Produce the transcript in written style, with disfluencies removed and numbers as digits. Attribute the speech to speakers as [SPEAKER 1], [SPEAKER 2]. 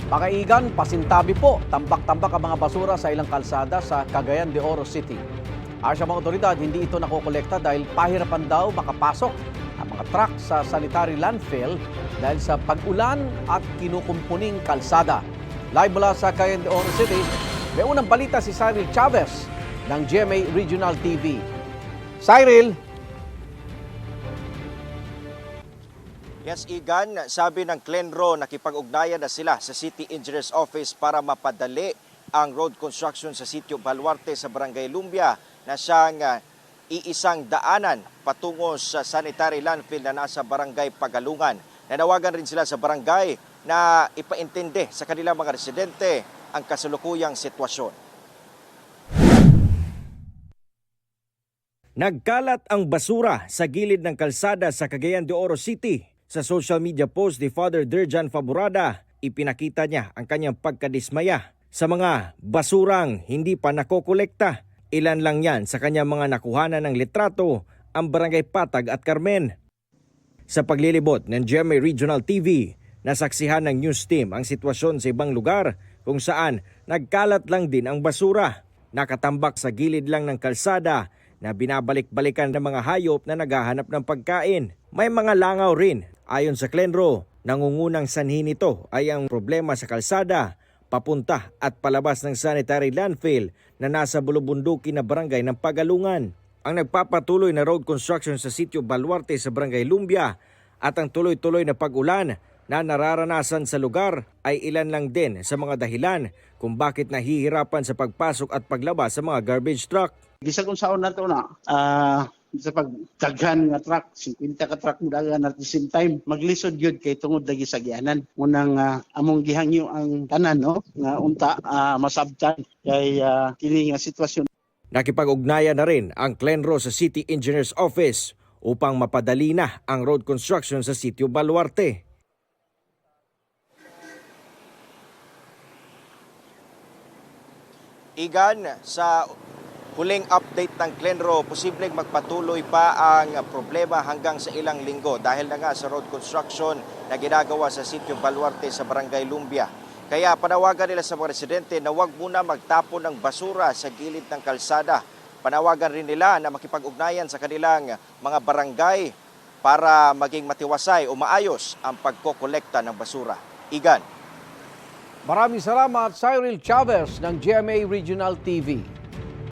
[SPEAKER 1] Mga igan, pasintabi po, tambak-tambak ang mga basura sa ilang kalsada sa Cagayan de Oro City. Ayon sa mga otoridad, hindi ito nakokolekta dahil pahirapan daw makapasok ang mga truck sa sanitary landfill dahil sa pag-ulan at kinukumpuning kalsada. Live mula sa Cagayan de Oro City, may unang balita si Cyril Chavez ng GMA Regional TV. Cyril!
[SPEAKER 2] Yes, Igan, sabi ng Clenro, nakipag-ugnayan na sila sa City Engineer's Office para mapadali ang road construction sa sitio Baluarte sa Barangay Lumbia na siyang iisang daanan patungo sa sanitary landfill na nasa Barangay Pagalungan. Nanawagan rin sila sa barangay na ipaintindi sa kanilang mga residente ang kasalukuyang sitwasyon.
[SPEAKER 3] Nagkalat ang basura sa gilid ng kalsada sa Cagayan de Oro City. Sa social media post ni Father Derjan Faborada, ipinakita niya ang kanyang pagkadismaya sa mga basurang hindi pa nakokolekta. Ilan lang yan sa kanyang mga nakuhanan ng litrato ang Barangay Patag at Carmen. Sa paglilibot ng GMA Regional TV, nasaksihan ng news team ang sitwasyon sa ibang lugar kung saan nagkalat lang din ang basura. Nakatambak sa gilid lang ng kalsada na binabalik-balikan ng mga hayop na naghahanap ng pagkain. May mga langaw rin. Ayon sa Clenro, nangungunang sanhi nito ay ang problema sa kalsada, papunta at palabas ng sanitary landfill na nasa bulubunduki na barangay ng Pagalungan. Ang nagpapatuloy na road construction sa sitio Baluarte sa Barangay Lumbia at ang tuloy-tuloy na pag-ulan na nararanasan sa lugar ay ilan lang din sa mga dahilan kung bakit nahihirapan sa pagpasok at paglabas sa mga garbage truck.
[SPEAKER 4] Bisag unsaon nato na sa pagdaghan nga truck 50 ka truck mo dagan at the same time maglisod gyud kay tungod lagi sa gianan munang among gihangyo ang tanan no nga unta masabtan kay kini nga sitwasyon.
[SPEAKER 3] Nakipag-ugnayan na rin ang Clenro sa City Engineer's Office upang mapadali na ang road construction sa sitio Baluarte.
[SPEAKER 2] Igan, sa huling update ng Clenro, posibleng magpatuloy pa ang problema hanggang sa ilang linggo dahil na nga sa road construction na ginagawa sa sitio Baluarte sa Barangay Lumbia. Kaya panawagan nila sa mga residente na huwag muna magtapon ng basura sa gilid ng kalsada. Panawagan rin nila na makipag-ugnayan sa kanilang mga barangay para maging matiwasay o maayos ang pagkokolekta ng basura. Igan.
[SPEAKER 1] Maraming salamat, Cyril Chavez ng GMA Regional TV.